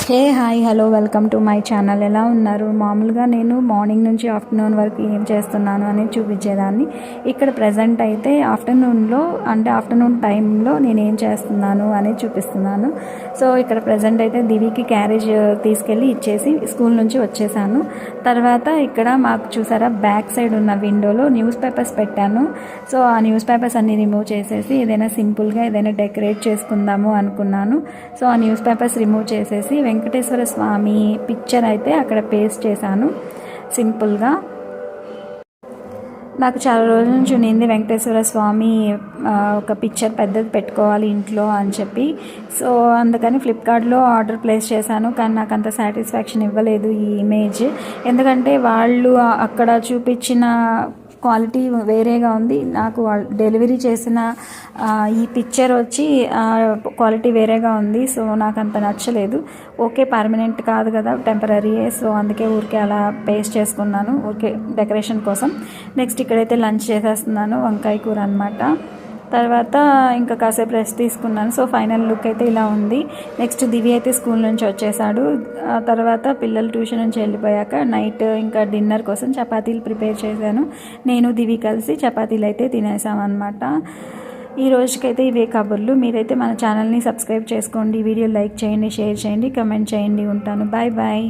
Hey hi hello welcome to my channel. ఎలా ఉన్నారు? మామూలుగా నేను మార్నింగ్ నుంచి ఆఫ్టర్నూన్ వరకు ఏం చేస్తున్నాను అనేది చూపించేదాన్ని. ఇక్కడ ప్రజెంట్ అయితే ఆఫ్టర్నూన్ టైంలో నేను ఏం చేస్తున్నాను అనేది చూపిస్తున్నాను. సో ఇక్కడ ప్రజెంట్ అయితే దివికి క్యారేజ్ తీసుకెళ్ళి ఇచ్చేసి స్కూల్ నుంచి వచ్చేసాను. తర్వాత ఇక్కడ మాకు చూసారా బ్యాక్ సైడ్ ఉన్న విండోలో న్యూస్ పేపర్స్ పెట్టాను. సో ఆ న్యూస్ పేపర్స్ అన్ని రిమూవ్ చేసేసి ఏదైనా సింపుల్గా ఏదైనా డెకరేట్ చేసుకుందాము అనుకున్నాను. సో ఆ న్యూస్ పేపర్స్ రిమూవ్ చేసేసి వెంకటేశ్వర స్వామి పిక్చర్ అయితే అక్కడ పేస్ట్ చేశాను సింపుల్గా. నాకు చాలా రోజుల నుంచి ఉండింది వెంకటేశ్వర స్వామి ఒక పిక్చర్ పెద్దది పెట్టుకోవాలి ఇంట్లో అని చెప్పి. సో అందుకని ఫ్లిప్కార్ట్లో ఆర్డర్ ప్లేస్ చేశాను. కానీ నాకు అంత సాటిస్ఫాక్షన్ ఇవ్వలేదు ఈ ఇమేజ్. ఎందుకంటే వాళ్ళు అక్కడ చూపించిన క్వాలిటీ వేరేగా ఉంది, నాకు డెలివరీ చేసిన ఈ పిక్చర్ వచ్చి క్వాలిటీ వేరేగా ఉంది. సో నాకు అంత నచ్చలేదు. ఓకే, పర్మనెంట్ కాదు కదా, టెంపరీయే. సో అందుకే ఊరికే అలా పేస్ట్ చేసుకున్నాను, ఓకే డెకరేషన్ కోసం. నెక్స్ట్ ఇక్కడైతే లంచ్ చేసేస్తున్నాను, వంకాయ కూర అనమాట. తర్వాత ఇంకా కాసేపు రెస్ట్ తీసుకున్నాను. సో ఫైనల్ లుక్ అయితే ఇలా ఉంది. నెక్స్ట్ దివి అయితే స్కూల్ నుంచి వచ్చేసాడు. తర్వాత పిల్లలు ట్యూషన్ నుంచి వెళ్ళిపోయాక నైట్ ఇంకా డిన్నర్ కోసం చపాతీలు ప్రిపేర్ చేశాను. నేను దివి కలిసి చపాతీలు అయితే తినేసామన్నమాట. ఈ రోజుకైతే ఇవే కబుర్లు. మీరైతే మన ఛానల్ని సబ్స్క్రైబ్ చేసుకోండి, వీడియో లైక్ చేయండి, షేర్ చేయండి, కమెంట్ చేయండి. ఉంటాను. Bye bye.